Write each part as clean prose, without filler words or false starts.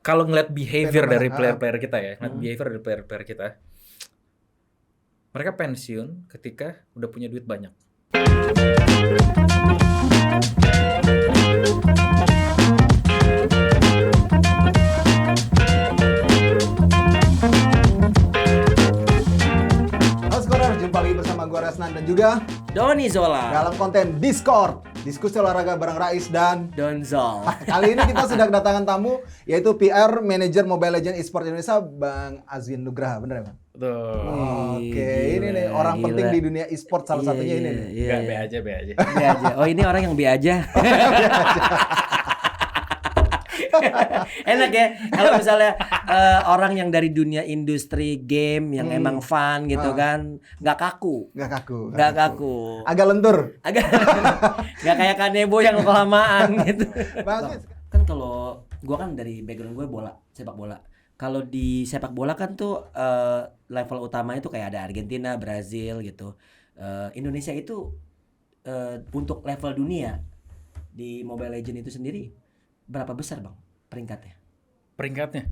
kalau ngeliat behavior Fenomena, dari player-player kita ya, ngeliat behavior dari player-player kita, mereka pensiun ketika udah punya duit banyak. Halo Scorer, jumpa lagi bersama gue Resnan dan juga Doni Zola dalam konten Discord, diskusi olahraga bareng Rais dan Donzol. kali ini kita sudah kedatangan tamu yaitu PR Manager Mobile Legends Esports Indonesia Bang Azwin Nugraha, bener ya Bang? Tuh. Oke, Gila, ini nih orang gila. penting di dunia e-sport salah satunya ini nih. Enggak, be aja. B aja. Oh, ini orang yang B aja. Enak ya kalau misalnya orang yang dari dunia industri game yang emang fun gitu kan, nggak kaku. Nggak kaku. Agak lentur. Agak nggak kayak Kanebo yang kelamaan gitu. Bang Azwin, Kan kalau gua kan dari background gue bola, sepak bola. Kalau di sepak bola kan tuh level utamanya tuh kayak ada Argentina, Brazil gitu. Indonesia itu untuk level dunia di Mobile Legends itu sendiri berapa besar bang peringkatnya? Peringkatnya.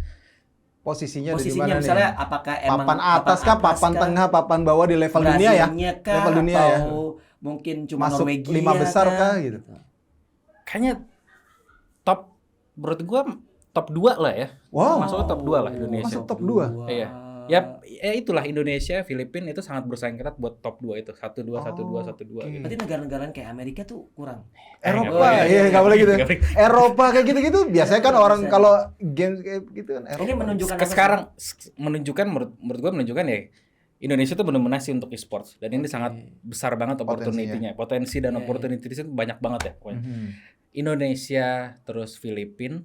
posisinya ada di Posisinya mana misalnya nih? apakah emang Papan atas kah, papan tengah, papan bawah di level dunia ya? Brazilnya kah, Level dunia ya. atau mungkin cuma Masuk Norwegia 5 besar kah gitu? Kayaknya top, menurut gua top 2 lah ya. Wow. Masuknya top 2 lah Indonesia. Masuk top 2. Iya. Ya itulah Indonesia, Filipina itu sangat bersaing ketat buat top 2 itu. 1-2, 1-2, 1-2 gitu. Berarti negara-negara kayak Amerika tuh kurang. Eropa, nggak boleh. iya nggak boleh gitu. Nggak boleh. Eropa kayak gitu-gitu biasanya kan Nggak orang bisa. kalau game kayak gitu kan Eropa. Ini menunjukkan apa sih? Sekarang menunjukkan menurut gua menunjukkan ya Indonesia tuh benar-benar sih untuk e-sports dan ini sangat besar banget opportunity-nya. Potensi dan opportunity di sini banyak banget ya pokoknya. Indonesia terus Filipina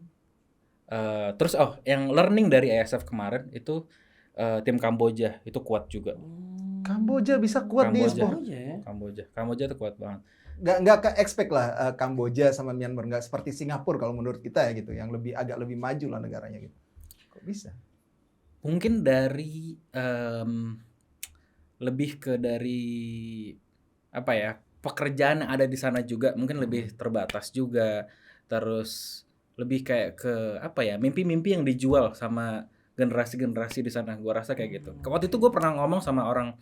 terus yang learning dari ASF kemarin itu tim Kamboja itu kuat juga. Kamboja bisa kuat di Kamboja. e-sport. Kamboja tuh kuat banget. Nggak ke expect lah Kamboja sama Myanmar nggak seperti Singapura kalau menurut kita ya gitu, yang agak lebih maju lah negaranya gitu. Kok bisa? Mungkin dari lebih ke dari apa ya, pekerjaan yang ada di sana juga mungkin lebih terbatas juga, terus lebih kayak ke apa ya, mimpi-mimpi yang dijual sama generasi-generasi di sana, gua rasa kayak gitu. Waktu itu gue pernah ngomong sama orang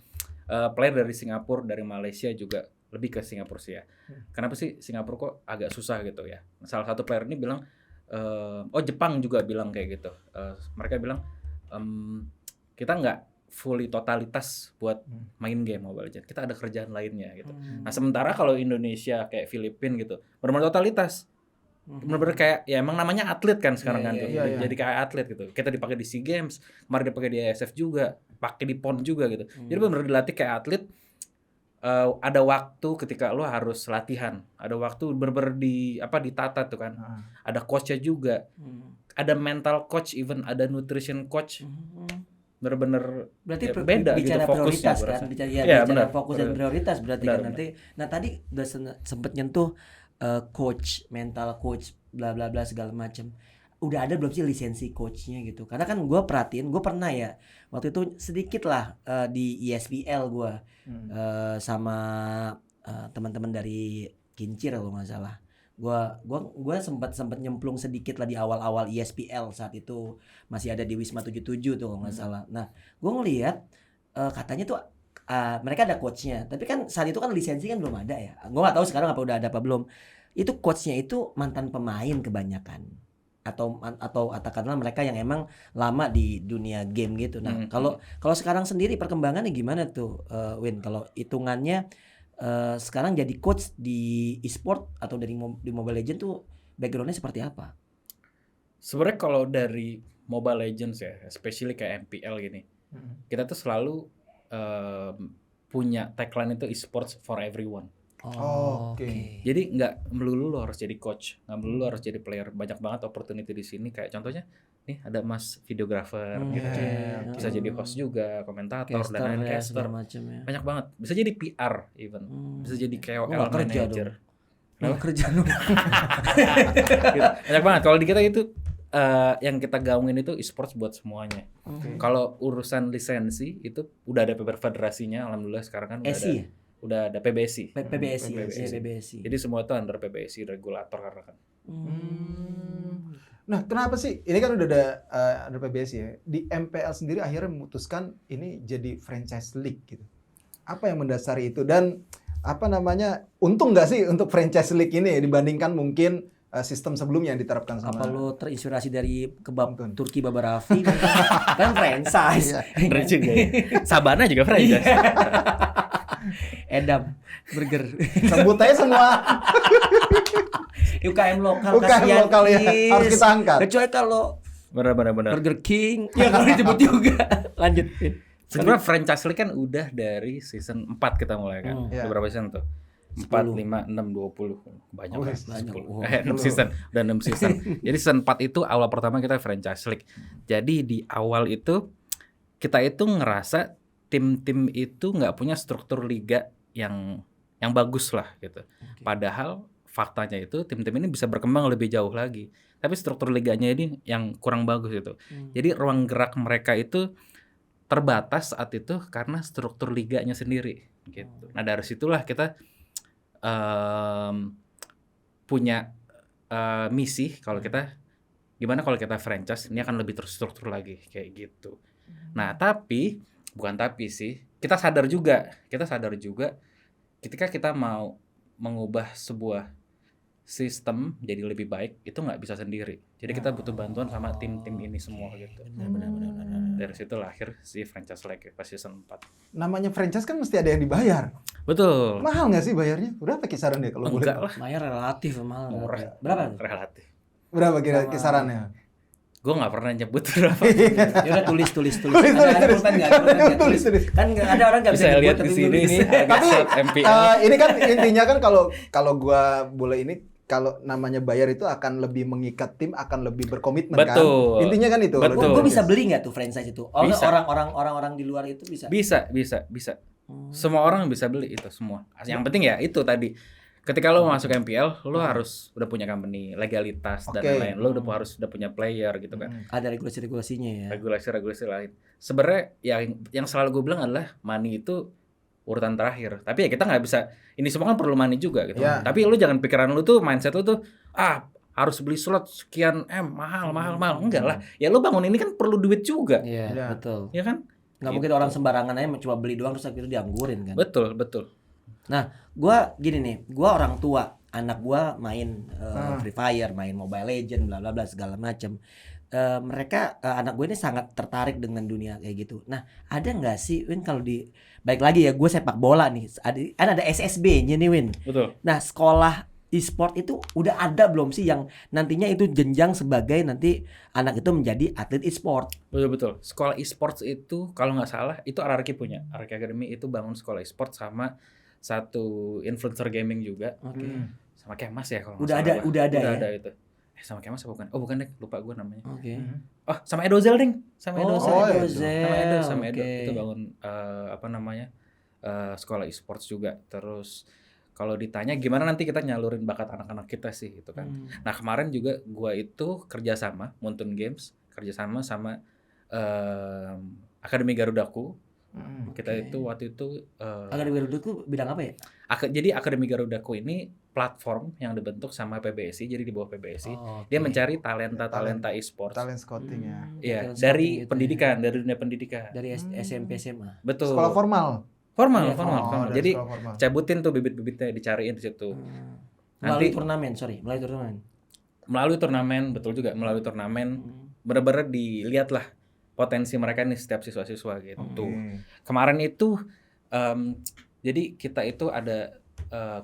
player dari Singapura, dari Malaysia juga, lebih ke Singapura sih ya. Kenapa sih Singapura kok agak susah gitu ya? Salah satu player ini bilang, Jepang juga bilang kayak gitu. Mereka bilang kita nggak fully totalitas buat main game Mobile Legends. Kita ada kerjaan lainnya gitu. Nah sementara kalau Indonesia kayak Filipina gitu, benar-benar totalitas. Benar-benar kayak ya emang namanya atlet kan sekarang kan tuh. iya. Jadi kayak atlet gitu. Kita dipakai di SEA Games, kemarin dipakai di ASF juga, pakai di PON juga gitu. Jadi benar-benar dilatih kayak atlet. Ada waktu ketika lo harus latihan, ada waktu bener-bener ditata tuh kan, ada coachnya juga, ada mental coach, even ada nutrition coach, bener-bener Berarti ya, beda bicara gitu fokusnya prioritas gua kan, rasa. bicara Iya, benar. fokus dan prioritas berarti Benar, kan nanti. Nah tadi udah sempet nyentuh coach, mental coach, bla bla bla segala macam. Udah ada belum sih lisensi coachnya gitu? Karena kan gue perhatiin, gue pernah ya waktu itu sedikit lah di ESPL gue sama teman-teman dari Kincir kalau nggak salah. Gue sempat nyemplung sedikit lah di awal-awal ESPL saat itu masih ada di Wisma 77 tuh kalau nggak salah. Nah gue ngelihat katanya tuh mereka ada coachnya, tapi kan saat itu kan lisensi kan belum ada ya. Gue nggak tahu sekarang apa udah ada apa belum. Itu coachnya itu mantan pemain kebanyakan. Atau katakanlah mereka yang emang lama di dunia game gitu. Nah, kalau sekarang sendiri perkembangannya gimana tuh, Win? Kalau hitungannya sekarang jadi coach di e-sport atau di Mobile Legends tuh backgroundnya seperti apa? Sebenarnya kalau dari Mobile Legends ya, especially kayak MPL gini, kita tuh selalu punya tagline itu e-sports for everyone. Oke. Jadi nggak melulu lo harus jadi coach, nggak melulu lo harus jadi player. Banyak banget opportunity di sini. Kayak contohnya, nih ada mas videographer, gitu. Bisa jadi host juga, komentator Caster dan lain ya, caster. segala macam ya. Banyak banget. Bisa jadi PR even, bisa jadi KOL Nggak kerja manager. Nggak kerja dong. Gitu. Banyak banget. Kalau di kita itu yang kita gaungin itu e-sports buat semuanya. Kalau urusan lisensi itu udah ada federasinya, alhamdulillah sekarang kan udah SI ada. ya? Udah ada PBSI. PBSI. Jadi semua itu under PBSI regulator karena kan. Nah, kenapa sih? Ini kan udah ada PBSI ya. Di MPL sendiri akhirnya memutuskan ini jadi franchise league gitu. Apa yang mendasari itu dan apa namanya? Untung nggak sih untuk franchise league ini dibandingkan mungkin sistem sebelumnya yang diterapkan sama Apa lo terinspirasi dari kebab Untung. Turki Baba Raffi kan franchise. Keren juga ya. Sabana juga franchise. Edam burger. sebut aja semua UKM lokal UKM kasihan, lokal ya Is. harus kita angkat. Kecuali kalau Benar. Burger King ya kalau disebut juga. Lanjut. Sebenarnya franchise league kan udah dari season 4 kita mulai kan. Iya. Berapa season tuh? 4, 5, 6, 20. Banyak Wih, kan? banyak. 10. Wow. 6 season. Udah 6 season. Jadi season 4 itu awal pertama kita franchise league. Jadi di awal itu kita itu ngerasa tim-tim itu nggak punya struktur liga yang bagus lah gitu. Padahal faktanya itu tim-tim ini bisa berkembang lebih jauh lagi. Tapi struktur liganya ini yang kurang bagus gitu. Jadi ruang gerak mereka itu terbatas saat itu karena struktur liganya sendiri gitu. Nah dari situlah kita punya misi kalau kita gimana kalau kita franchise ini akan lebih terstruktur lagi kayak gitu. Nah tapi bukan tapi sih kita sadar juga ketika kita mau mengubah sebuah sistem jadi lebih baik itu nggak bisa sendiri. Jadi kita butuh bantuan sama tim-tim ini semua gitu. Benar. Dari situ lahir si franchise league pas season 4. Namanya franchise kan mesti ada yang dibayar. Betul. Mahal nggak sih bayarnya? Berapa kisaran deh kalau boleh? Enggak tahu? lah. Maya relatif mahal. Murah. Berapa? Relatif. Berapa kira Sama- kisarannya? Gue nggak pernah nyebut berapa. Ya udah tulis. Ada pulpen nggak? Tulis. Kan nggak ada orang nggak bisa Bisa lihat nyebut, di tapi sini nulis. nih agak Tapi, short MPL. Ini kan intinya kan kalau gua boleh ini kalau namanya bayar itu akan lebih mengikat tim, akan lebih berkomitmen Betul. kan. Intinya kan itu. Betul. Gue bisa beli nggak tuh franchise itu? Oh, Bisa. orang-orang di luar itu bisa. Bisa. Semua orang bisa beli itu semua. Yang penting ya itu tadi. Ketika lo masuk MPL, lo harus udah punya company, legalitas dan Oke. lain-lain. Lo harus udah punya player gitu kan. Ada regulasi-regulasinya ya. Regulasi lain. Sebenarnya yang selalu gue bilang adalah money itu urutan terakhir. Tapi ya kita nggak bisa. Ini semua kan perlu money juga gitu. Ya. Tapi lu jangan pikiran lu tuh mindset lu tuh harus beli slot sekian mahal. Enggak lah. Ya lu bangun ini kan perlu duit juga. Iya, Ya. betul. Ya kan? Nggak Gitu. mungkin orang sembarangan aja cuma beli doang terus akhirnya dianggurin kan. Betul. Gua gini nih, gua orang tua, anak gua main Free Fire, main Mobile Legend, bla bla bla segala macam. Mereka anak gue ini sangat tertarik dengan dunia kayak gitu. Nah, ada nggak sih Win kalau baik lagi ya gue sepak bola nih. Ada SSB-nya nih Win. Betul. Nah, sekolah e-sport itu udah ada belum sih yang nantinya itu jenjang sebagai nanti anak itu menjadi atlet e-sport? Betul. Sekolah e-sports itu kalau nggak salah itu RRQ punya. RRQ Academy itu bangun sekolah e-sport sama satu influencer gaming juga. Oke. Sama Kemas ya kalau nggak Udah salah. ada, udah ada ya? itu. Sama Kemas apa bukan? Oh bukan deh, lupa gue namanya. Oke. Oh sama Edozel ding, sama Edozel. Edozel. Sama Edo Oke. itu bangun sekolah e-sports juga. Terus kalau ditanya gimana nanti kita nyalurin bakat anak-anak kita sih gitu kan. Nah kemarin juga gua itu kerjasama Mountain Games, kerjasama sama Akademi Garudaku. Kita Oke. itu waktu itu Akademi Garuda itu bidang apa ya? jadi Akademi Garudaku ini platform yang dibentuk sama PBSI, jadi di bawah PBSI. Dia mencari talenta e-sports. Talent scouting ya. Iya, Talent dari scouting gitu pendidikan, ya. dari dunia pendidikan. Dari SMP SMA. Betul. Sekolah formal. Formal. Iya, Oh, dari Jadi sekolah formal. cabutin tuh bibit-bibitnya, dicariin di situ. Melalui Nanti- turnamen. Melalui turnamen, betul juga, melalui turnamen bener-bener dilihat lah potensi mereka nih setiap siswa-siswa gitu. Oke. Kemarin itu jadi kita itu ada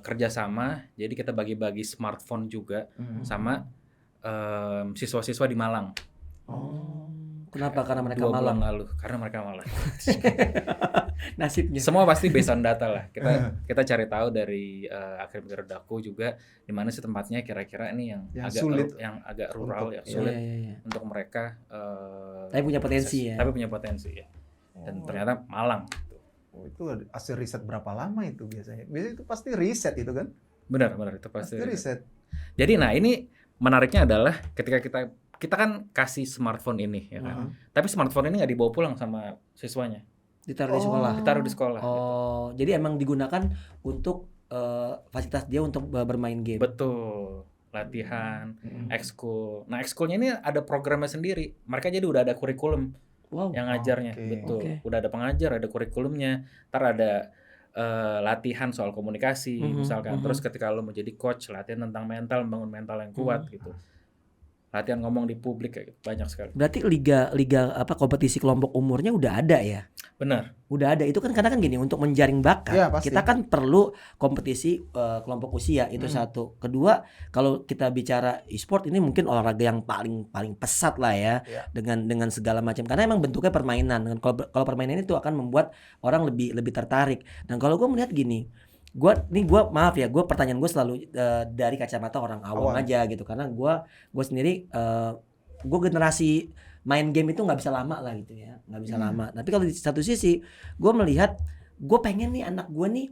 kerjasama, jadi kita bagi-bagi smartphone juga sama siswa-siswa di Malang. Oh. Kenapa? Karena mereka 2 bulan malam. lalu, karena mereka Malang. Nasibnya. Semua pasti based on data lah. Kita cari tahu dari Akademi Garudaku juga di mana sih tempatnya kira-kira ini yang Yang agak sulit yang agak rural, untuk- yang sulit Iya. untuk mereka. Tapi punya potensi akses. ya. Tapi punya potensi ya. Dan ternyata Malang. Gitu. Oh, itu hasil riset berapa lama itu biasanya? Biasanya itu pasti riset itu kan? Benar itu Pasti pasti. riset. Jadi nah ini menariknya adalah ketika kita kan kasih smartphone ini ya kan. Tapi smartphone ini nggak dibawa pulang sama siswanya. Ditaruh di Oh. sekolah. Ditaruh di sekolah. Oh, jadi emang digunakan untuk fasilitas dia untuk bermain game. Betul. latihan, Mm-mm. ekskul. Nah, ekskulnya ini ada programnya sendiri. Mereka jadi udah ada kurikulum Wow. yang ngajarnya, Oke. betul. Oke. Udah ada pengajar, ada kurikulumnya. Ntar ada latihan soal komunikasi, misalkan. Terus ketika lo mau jadi coach, latihan tentang mental, membangun mental yang kuat gitu. Latihan ngomong di publik kayak gitu, banyak sekali. Berarti liga apa kompetisi kelompok umurnya udah ada ya? Benar. Udah ada. Itu kan karena kan gini, untuk menjaring bakat Iya, pasti. kita kan perlu kompetisi kelompok usia itu satu. Kedua, kalau kita bicara e-sport ini mungkin olahraga yang paling pesat lah ya, Iya. dengan segala macam. Karena emang bentuknya permainan. Dan kalau permainan itu akan membuat orang lebih tertarik. Dan kalau gue melihat gini, gue maaf ya, pertanyaan gue selalu dari kacamata orang awam aja gitu, karena gue sendiri gue generasi main game itu nggak bisa lama lah gitu ya, nggak bisa lama. Tapi kalau di satu sisi gue melihat, gue pengen nih anak gue nih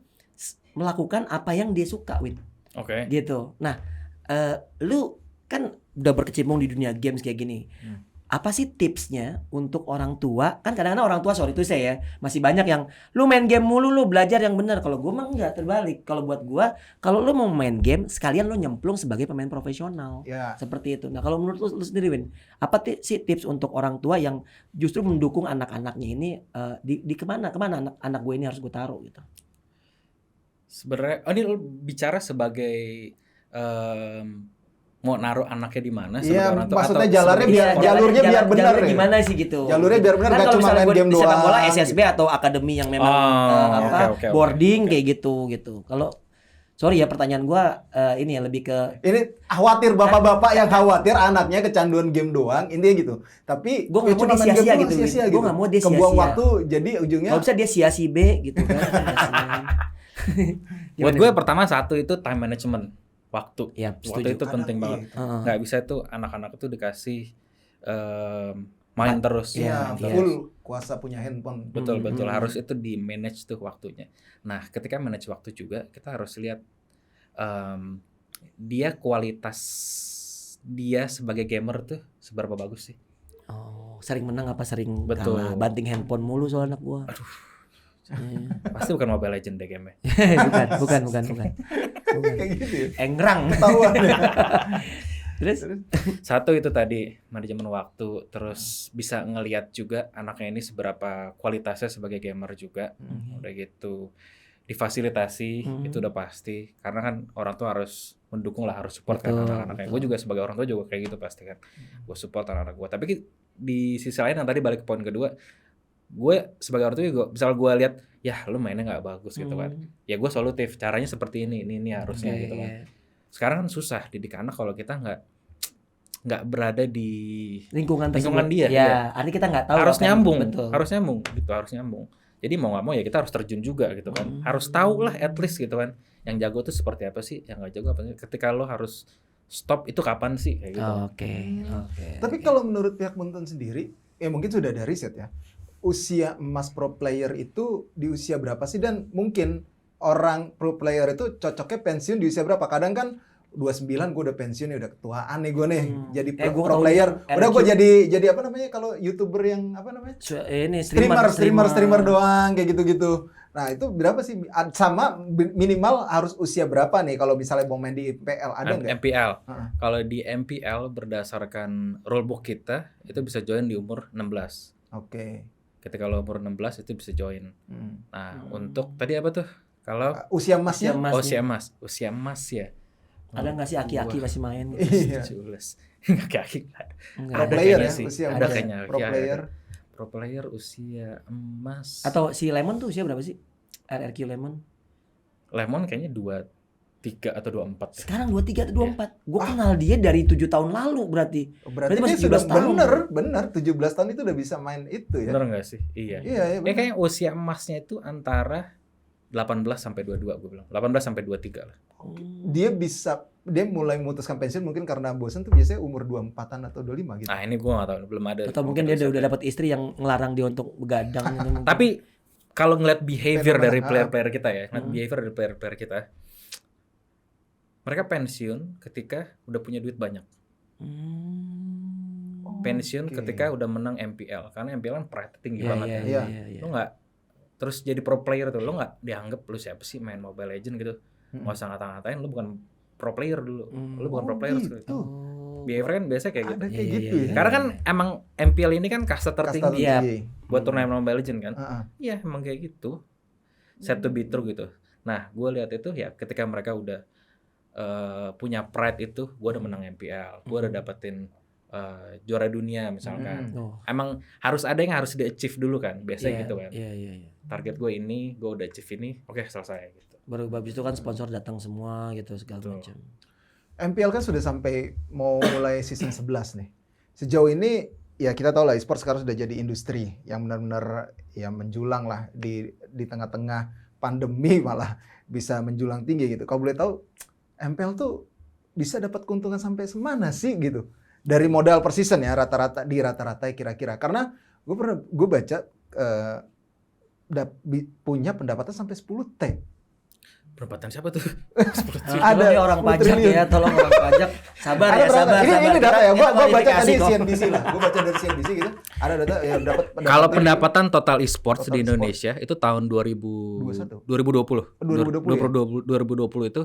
melakukan apa yang dia suka, Win, Oke. gitu. Nah, lu kan udah berkecimpung di dunia games kayak gini. Apa sih tipsnya untuk orang tua? Kan kadang-kadang orang tua, sorry itu saya ya, masih banyak yang lu main game mulu, lu belajar yang benar. Kalau gue mah enggak, terbalik. Kalau buat gue, kalau lu mau main game, sekalian lu nyemplung sebagai pemain profesional. Ya. Seperti itu. Nah, kalau menurut lu sendiri, Win, apa sih tips untuk orang tua yang justru mendukung anak-anaknya ini di kemana anak gue ini harus gue taruh gitu? Sebenarnya, ini lo bicara sebagai mau naruh anaknya di mana? Iya, sebagai orang tua, maksudnya atau jalannya sebagai biar- jalurnya biar benar jalurnya ya. gimana sih gitu? Jalurnya biar benar, Kan gak kalau cuma misalnya main buat game di sepak bola doang, SSB atau akademi yang memang oke. boarding kayak gitu. Kalau sorry ya, pertanyaan gua ini ya lebih ke Ini khawatir bapak-bapak yang khawatir anaknya kecanduan game doang, intinya gitu. Tapi Gua nggak ya mau cuma dia main game sia-sia doang, gitu, sia-sia Win. Gua nggak mau dia Kebuang sia-sia. waktu, jadi ujungnya kalau bisa dia sia-si B gitu kan. Buat gue pertama satu itu time management, waktu. Ya, Waktu setuju. itu penting Kadang banget. iya, Heeh. Nggak bisa tuh anak-anak itu dikasih main terus. Iya, Iya. full kuasa punya handphone. Betul harus itu di manage tuh waktunya. Nah, ketika manage waktu juga kita harus lihat dia kualitas dia sebagai gamer tuh seberapa bagus sih. Oh, sering menang apa sering Betul. kalah? Banting handphone mulu soal anak gua. Aduh. Iya. Pasti bukan Mobile Legends deh game-nya. bukan. Kayak gitu ya. Engrang. Ketahuan ya. Terus Satu itu tadi manajemen waktu, terus bisa ngelihat juga anaknya ini seberapa kualitasnya sebagai gamer juga. Udah gitu difasilitasi itu udah pasti, karena kan orang tua harus mendukung lah, harus support kan Betul, anak-anaknya. betul. Gue juga sebagai orang tua juga kayak gitu pasti kan, gue support anak-anak gue. Tapi di sisi lain yang tadi balik ke poin kedua, gue sebagai orang tua juga, misal gue lihat ya lu mainnya nggak bagus gitu kan, ya gue solutif, caranya seperti ini harusnya gitu kan. Sekarang kan susah didik anak kalau kita nggak berada di lingkungan Lingkungan tersebut. dia, Ya, iya. artinya kita nggak tahu harus apa yang- nyambung, betul. harus nyambung. Jadi mau nggak mau ya kita harus terjun juga gitu kan. Harus tahu lah at least gitu kan. Yang jago tuh seperti apa sih, yang nggak jago apa sih. Ketika lo harus stop itu kapan sih kayak gitu. Oke. Tapi kalau menurut pihak Bunten sendiri, ya mungkin sudah ada riset ya. Usia emas pro player itu di usia berapa sih? Dan mungkin orang pro player itu cocoknya pensiun di usia berapa? Kadang kan 29 gue udah pensiun ya, udah ketuaan nih gue nih. Jadi Gua pro tahu player. RQ. Udah gue jadi apa namanya kalau YouTuber yang apa namanya? Ini Streamer doang kayak gitu-gitu. Nah, itu berapa sih? Sama minimal harus usia berapa nih kalau misalnya mau main di MPL, ada nggak? MPL. Heeh. Kalau di MPL berdasarkan rulebook kita itu bisa join di umur 16. Oke. Ketika lo umur 16 itu bisa join. Hmm. Nah, untuk tadi apa tuh? Kalau Usia emasnya? usia emas ya. Ada nggak sih aki-aki masih main? Iya. 17. Aki-aki nggak ada. Nggak Pro ada. player kayaknya ya, sih. usia Ada emas. kayaknya. Pro Iya, player. Pro player usia emas. Atau si Lemon tuh usia berapa sih? RRQ Lemon. Lemon kayaknya 23 atau 24 ya. Sekarang 23 atau 24. Gue kenal dia dari 7 tahun lalu berarti. Berarti masih dia sudah 17 tahun. bener 17 tahun itu udah bisa main itu ya. Bener nggak sih? Iya. Iya, iya, bener. Kayaknya usia emasnya itu antara 18 sampai 22 gue bilang. 18 sampai 23 lah. Dia mulai memutuskan pensiun mungkin karena bosan tuh biasanya umur 24-an atau 25 gitu. Nah, ini gue nggak tahu, belum ada. Atau mungkin dia udah dapat istri yang ngelarang dia untuk begadang gitu mungkin. Tapi kalau ngeliat behavior Fenomena. dari player-player kita ya, ngeliat behavior dari player-player kita, mereka pensiun ketika udah punya duit banyak. Pensiun Oke. ketika udah menang MPL, karena MPL kan pride tinggi Iya, banget. iya, ya. iya, Iya. iya. Lo nggak terus jadi pro player tuh, lo nggak dianggap lu siapa sih main Mobile Legends gitu. Nggak usah ngata-ngatain, lu bukan pro player dulu. Lu bukan pro Oh, player gitu. gitu. Behavior kan biasanya kayak gitu. Ada kayak Iya, gitu iya, ya. Karena kan emang MPL ini kan kasta Kasta tertinggi Iya. tinggi. buat turnamen Mobile Legends kan. Heeh. Iya emang kayak gitu. Set to be true gitu. Nah, gue lihat itu ya ketika mereka udah punya pride itu, gue udah menang MPL, gue udah dapetin juara dunia misalkan. Oh. Emang harus ada yang harus di-achieve dulu kan, biasanya Iya, gitu kan. Iya. Target gue ini, gue udah achieve ini, oke selesai gitu. Baru habis itu kan sponsor datang semua gitu segala Betul. macam. MPL kan sudah sampai mau mulai season 11 nih. Sejauh ini ya kita tahu lah e-sport sekarang sudah jadi industri yang benar-benar ya menjulang lah di tengah-tengah pandemi malah bisa menjulang tinggi gitu. Kalau boleh tahu MPL tuh bisa dapat keuntungan sampai semana sih gitu. Dari modal per season ya rata-rata kira-kira. Karena gue baca punya pendapatan sampai 10 T. Pendapatan siapa tuh? Ada Tolong ya orang 10 pajak triliun. ya, tolong orang pajak. Sabar Ada ya, berapa? sabar. Ini data ya. Gua baca klarifikasi tadi kok. CNBC lah. Gua baca dari CNBC gitu. Ada data ya dapat Kalau pendapatan total e-sports Total di e-sport. Indonesia itu tahun 2020. 2020 itu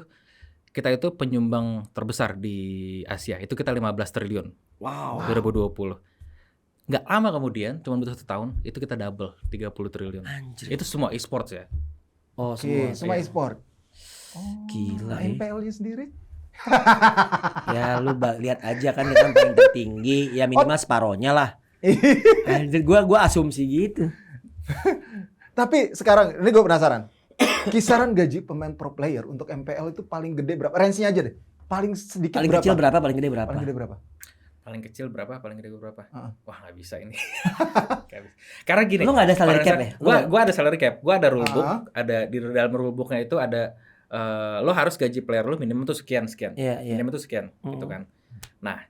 kita itu penyumbang terbesar di Asia. Itu kita 15 triliun. Wow. 2020. Nggak lama kemudian, cuma butuh 1 tahun, itu kita double 30 triliun. Anjir. Itu semua e-sports ya. Oh, Oke, semua iya. e-sport. Oh, Gila, ya. MPL-nya sendiri? Ya lu lihat aja kan kita paling tertinggi, ya minimal separohnya lah. Anjir, gua asumsi gitu. Tapi sekarang ini gue penasaran. Kisaran gaji pemain pro player untuk MPL itu paling gede berapa? Range-nya aja deh. Paling sedikit Paling berapa? kecil berapa, paling gede berapa? Paling gede berapa? Paling kecil berapa, paling gede berapa? Heeh. Wah, nggak bisa ini. Nggak bisa. Karena gini. Lu nggak ada salary cap ya? Gua ada salary cap. Gua ada rulebook. Ah. Ada di dalam rulebooknya itu ada lo harus gaji player lo minimum tuh sekian. Iya. Minimum tuh sekian, gitu kan. Nah,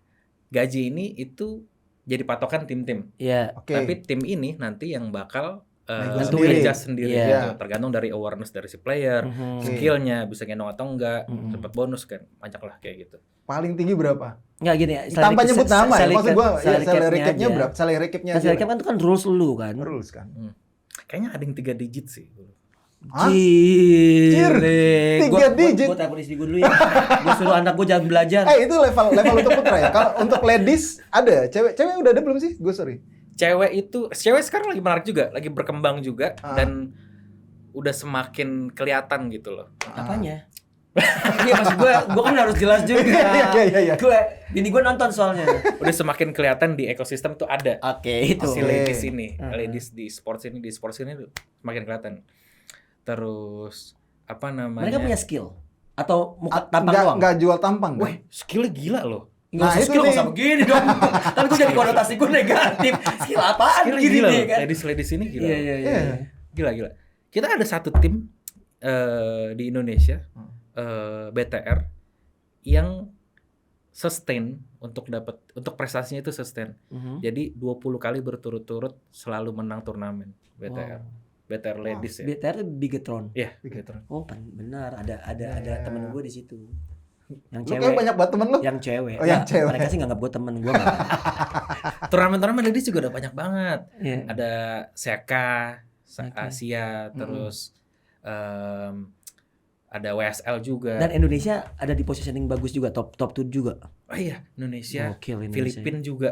gaji ini itu jadi patokan tim-tim. Iya. Oke. Tapi tim ini nanti yang bakal Nego adjust sendiri Iya. gitu. Tergantung dari awareness dari si player, Mhm. skillnya bisa gendong atau enggak, Mhm. dapat bonus kan, banyak lah kayak gitu. Paling tinggi berapa? Nggak gini ya. Tanpa nyebut nama ya. Maksud gue ya salary cap-nya aja. berapa? Salary cap-nya aja. Salary cap kan itu kan rules lu kan. Rules kan. Kayaknya ada yang 3 digit sih. Hah? Gile. 3 digit. Gua telepon istri gua dulu ya. Gua suruh anak gua jangan belajar. Itu level untuk putra ya. Kalau untuk ladies ada, cewek udah ada belum sih? Gue sorry. Cewek sekarang lagi menarik juga, lagi berkembang juga Ah. dan udah semakin kelihatan gitu loh. Apanya? Iya maksud gua kan harus jelas juga. Iya. Bini gua nonton soalnya. Udah semakin kelihatan di ekosistem tuh ada Oke, itu. si ladies ini, Uh-huh. ladies di sports ini tuh semakin kelihatan. Terus apa namanya? Mereka punya skill atau muka tampang doang? Enggak jual tampang. Wah, skillnya gila loh. Nggak Nah, usah itu skill, nggak nih. usah begini dong. Tapi gue jadi konotasi gue negatif. Skill apaan Skillnya begini gila nih loh. kan? Ladies ini gila. Iya. Gila. Kita ada satu tim di Indonesia BTR yang sustain untuk prestasinya itu sustain. Jadi 20 kali berturut-turut selalu menang turnamen BTR. BTR Ladies ya. BTR itu Bigetron. Iya, Bigetron. Oh, benar. Ada Iya. temen gue di situ. Yang Lu cewek. kayak banyak banget temen lu. Yang cewek. Oh, yang Nggak, cewek. Mereka sih nganggap gue temen gue nggak. Turnamen Ladies juga udah banyak banget. Iya. Ada Seka, Oke. Asia, terus ada WSL juga. Dan Indonesia ada di positioning bagus juga, top 7 juga. Oh iya, Indonesia, Gokil Indonesia. Filipina juga.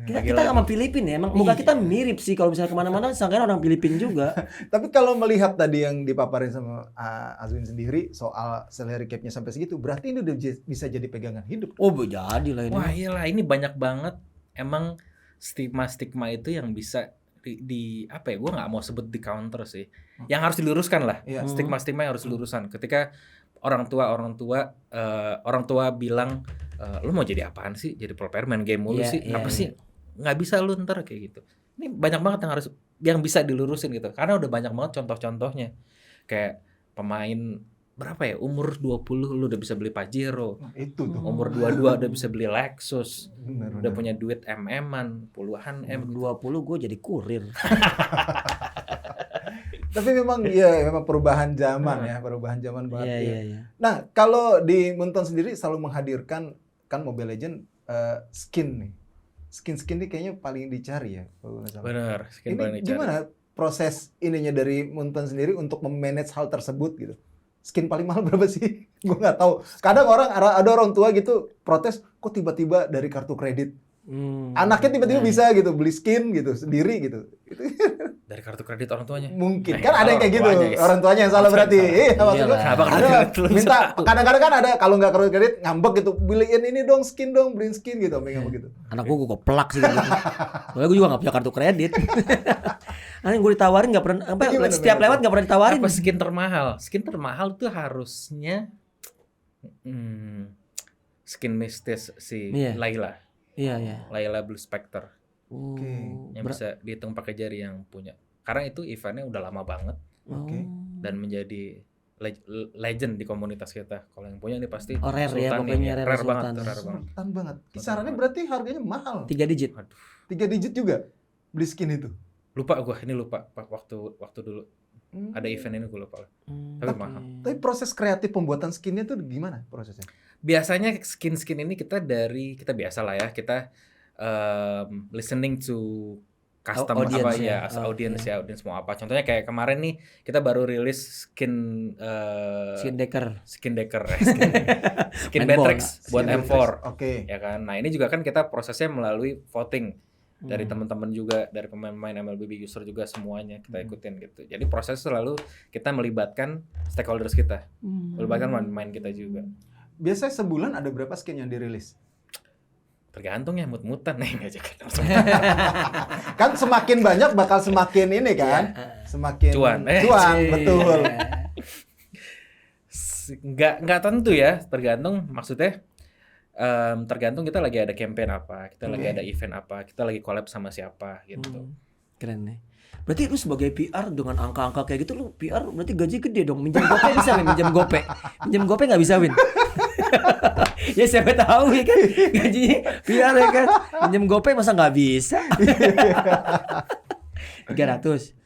Kita sama Filipina ya, emang muka kita mirip sih kalau misalnya kemana-mana sangkain orang Filipina juga. Tapi kalau melihat tadi yang dipaparin sama Azwin sendiri soal salary cap-nya sampai segitu, berarti ini udah bisa jadi pegangan hidup. Oh, jadi lah ini. Wah iyalah, ini banyak banget emang stigma itu yang bisa di apa ya, gue nggak mau sebut di counter sih, yang harus diluruskan lah. Iya. Stigma yang harus diluruskan ketika orang tua bilang lu mau jadi apaan sih, jadi pro player main game mulu Iya, sih, iya, apa iya. sih nggak bisa lu ntar kayak gitu. Ini banyak banget yang bisa dilurusin gitu, karena udah banyak banget contoh-contohnya. Kayak pemain berapa ya, umur 20 lu udah bisa beli Pajero, Itu tuh. umur 22 udah bisa beli Lexus, Benar, udah punya duit MM-an, puluhan M. 20 gue jadi kurir. Tapi memang memang perubahan zaman ya, perubahan zaman banget. ya. Iya. Nah, kalau di Moonton sendiri selalu menghadirkan kan Mobile Legend skin nih. Skin ini kayaknya paling dicari ya, kalau nggak salah. Bener, skin paling Ini dicari. gimana proses ininya dari Moonton sendiri untuk memanage hal tersebut gitu? skin paling mahal berapa sih? Gue nggak tahu. Kadang ada orang tua gitu protes, kok tiba-tiba dari kartu kredit. Anaknya tiba-tiba bisa gitu beli skin gitu sendiri gitu. Dari kartu kredit orang tuanya. Mungkin Nah, kan ada yang kayak gitu. Orang tuanya yang salah berarti. Iya, maksud gue. Kenapa kartu Ada kredit lu? minta kadang-kadang kan ada kalau nggak kartu kredit ngambek gitu, beliin ini dong skin dong, beliin skin gitu, sampai ngambek gitu. Anak gue pelak sih gitu. Soalnya gue juga gak punya kartu kredit. Aneh gue ditawarin gak pernah, Gimana, setiap gimana? lewat gak pernah ditawarin. Apa skin termahal? Skin termahal tuh harusnya skin mistis si Iya. Layla. Iya. Layla Blue Spectre. Oke. Yang bisa dihitung pakai jari yang punya. Karena itu eventnya udah lama banget Oke. dan menjadi legend di komunitas kita. Kalau yang punya ini pasti Oh, rare ya, Sultan pokoknya nih. rare Rare Sultan. banget, rare banget. Sultan banget. Kisarannya berarti harganya mahal. 3 digit. Aduh, 3 digit juga beli skin itu. lupa waktu dulu ada event ini gue lupa. Tapi mahal. Tapi proses kreatif pembuatan skinnya tuh gimana prosesnya? Biasanya skin ini kita biasa lah ya, kita listening to custom Audience apa ya. as audience ya, audience mau apa. Contohnya kayak kemarin nih kita baru rilis skin Skin decker. skin Main Beatrix bola. buat Skin M4 Oke. ya kan. Nah, ini juga kan kita prosesnya melalui voting dari teman-teman juga, dari pemain-pemain MLB user juga, semuanya kita ikutin gitu. Jadi proses selalu kita melibatkan stakeholders kita, melibatkan pemain kita juga. Biasanya sebulan ada berapa skin yang dirilis? Tergantung ya, mut-mutan nih aja kan. Kan semakin banyak bakal semakin ini kan? Semakin Cuan. Cuan, betul. Nggak tentu ya, tergantung maksudnya. Tergantung kita lagi ada campaign apa, kita lagi ada event apa, kita lagi collab sama siapa gitu. Keren nih. Berarti lu sebagai PR dengan angka-angka kayak gitu, lu PR berarti gaji gede dong. Minjem gope bisa Win? Minjem gope nggak bisa Win? Ya siapa tahu ya kan, gajinya PR ya kan. Minjem gope masa nggak bisa? 300.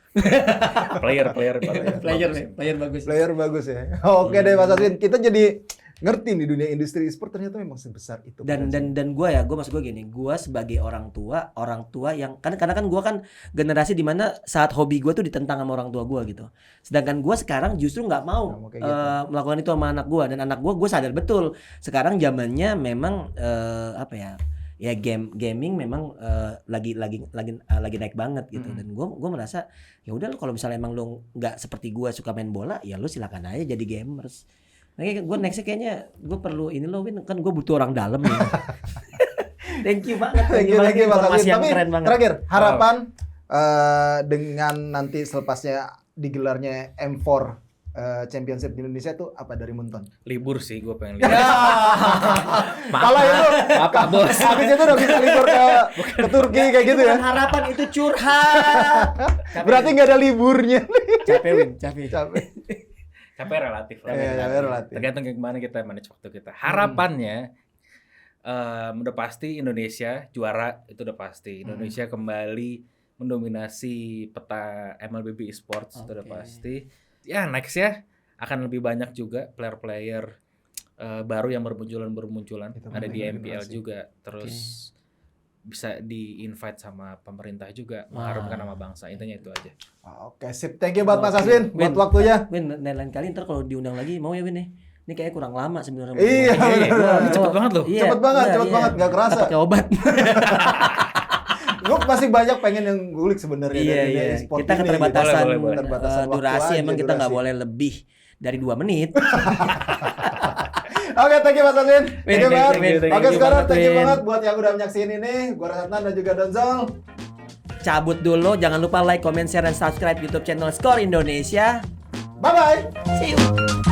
Player bagus. Player bagus ya. Oke deh Mas Aswin, kita jadi ngerti nih dunia industri e-sport ternyata memang sebesar itu. Dan gue maksud gue gini, gue sebagai orang tua yang karena kan gue kan generasi dimana saat hobi gue tuh ditentang sama orang tua gue gitu. Sedangkan gue sekarang justru nggak mau kayak gitu. melakukan itu sama anak gue, dan anak gue sadar betul sekarang zamannya memang ya gaming memang lagi naik banget gitu. Dan gue merasa ya udah, kalau misalnya emang lo nggak seperti gue suka main bola, ya lo silakan aja jadi gamers. Nah, gue nextnya kayaknya gue perlu ini loh Win, kan gue butuh orang dalam nih. Thank you banget. Thank you Mas Informasi Aswin. yang Tapi keren banget. terakhir harapan dengan nanti selepasnya digelarnya M4 Championship di Indonesia tuh apa dari Munton? Libur sih, gue pengen libur. Kalau itu Apa bos? habis itu udah bisa libur ke Turki kayak gitu ya. Bukan harapan, itu curhat. Berarti nggak ada liburnya. Capek Win, capek. Capek. Capek relatif lah. Iya, relatif. Tergantung gimana kita manage waktu kita. Harapannya udah pasti Indonesia juara, itu udah pasti. Indonesia kembali mendominasi peta MLB esports, itu udah pasti. Ya next ya akan lebih banyak juga player-player baru yang bermunculan. Itu Ada di penting, MPL generasi. juga. Terus bisa di-invite sama pemerintah juga, mengharumkan nama bangsa. Intinya itu aja. Oke, sip. Thank you buat Mas Aswin buat waktunya. Win, lain kali ntar kalau diundang lagi mau ya Win nih. Ini kayaknya kurang lama sebenarnya. Iya, Ini cepet banget loh. Iya, Cepet banget, nggak kerasa. Pakai obat. Gue masih banyak pengen yang gulik sebenarnya dari dunia Iya. e-sport Kita ini, keterbatasan Boleh, boleh. Keterbatasan waktu durasi, aja, emang kita nggak durasi. boleh lebih dari 2 menit. Oke, thank you Mas Aswin. Thank you banget. thank you Oke, sekarang banget, thank you Win. banget buat yang udah menyaksikan ini. Gua Ratna dan juga Donzol. Cabut dulu, jangan lupa like, comment, share, dan subscribe YouTube channel Skor Indonesia. Bye bye. See you.